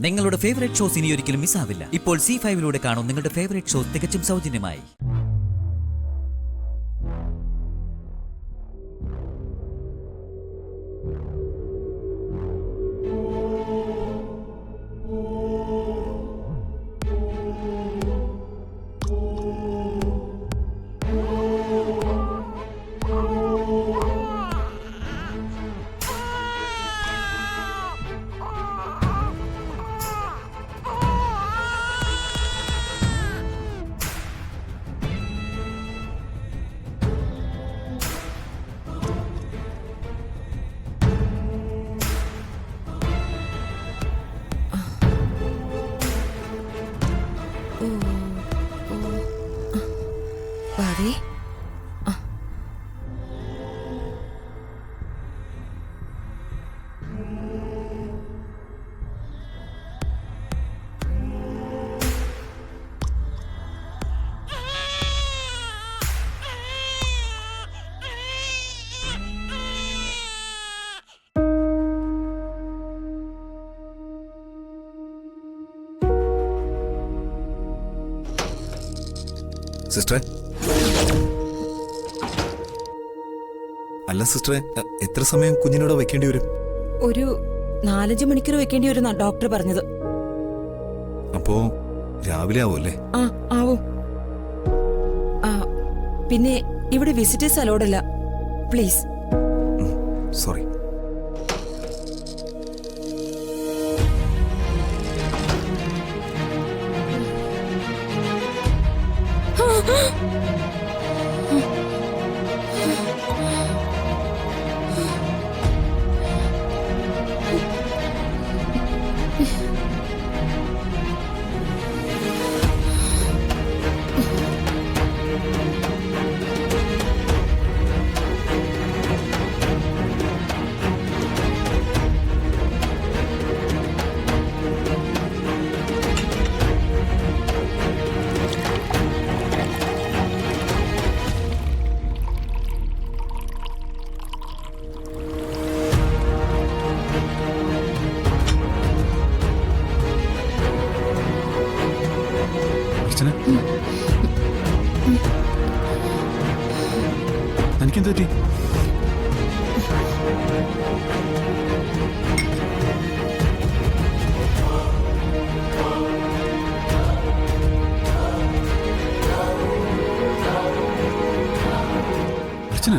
നിങ്ങളുടെ favourite shows ഇനി ഒരിക്കലും മിസ്സാവില്ല. ഇപ്പോൾ C5 കാണും നിങ്ങളുടെ ഫേവറേറ്റ് ഷോസ് തികച്ചും സൗജന്യമായി. ഭാവി സിസ്റ്ററെ, അല്ല സിസ്റ്ററെ, എത്ര സമയം കുഞ്ഞിനോട് വെക്കേണ്ടി വരും? ഒരു 4-5 മണിക്കൂർ വെക്കേണ്ടി വരും ഡോക്ടർ പറഞ്ഞത്. അപ്പോ രാവിലെ ആവുമല്ലേ? ആ ആവും. പിന്നെ ഇവിടെ വിസിറ്റേഴ്സ് അലോഡല്ല, പ്ലീസ്. സോറി. തനിക്കെന്ത് പറ്റി? അർച്ചന,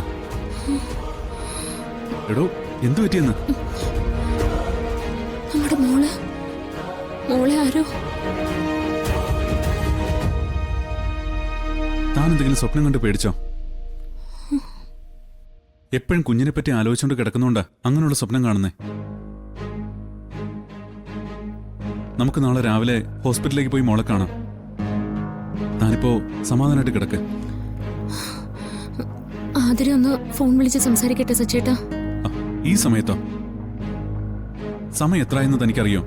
എടോ എന്തു പറ്റിയെന്ന്? നമ്മുടെ മോളെ ആരോ. താൻ എന്തെങ്കിലും സ്വപ്നം കണ്ട് പേടിച്ചോ? എപ്പോഴും കുഞ്ഞിനെ പറ്റി ആലോചിച്ചുകൊണ്ട് കിടക്കുന്നുണ്ടാ അങ്ങനെയുള്ള സ്വപ്നം കാണുന്നേ. നമുക്ക് നാളെ രാവിലെ ഹോസ്പിറ്റലിലേക്ക് പോയി മോളെ കാണാം. താനിപ്പോ സമാധാനമായിട്ട് കിടക്ക്. ആതിരെ ഒന്ന് ഫോൺ വിളിച്ച് സംസാരിക്കട്ടെ സച്ചേട്ടാ. ഈ സമയത്തോ? സമയം എത്രയെന്ന് തനിക്കറിയോ?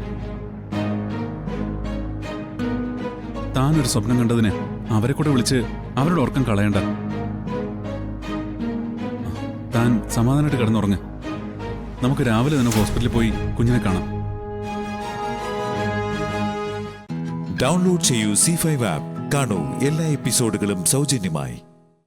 താനൊരു സ്വപ്നം കണ്ടതിന് അവരെ കൂടെ വിളിച്ച് അവരുടെ ഉറക്കം കളയണ്ട. താൻ സമാധാനമായിട്ട് കിടന്നുറങ്ങ്. നമുക്ക് രാവിലെ തന്നെ ഹോസ്പിറ്റലിൽ പോയി കുഞ്ഞിനെ കാണാം. ഡൗൺലോഡ് ചെയ്യൂ C5 ആപ്പ്. കാണൂ എല്ലാ എപ്പിസോഡുകളും സൗജന്യമായി.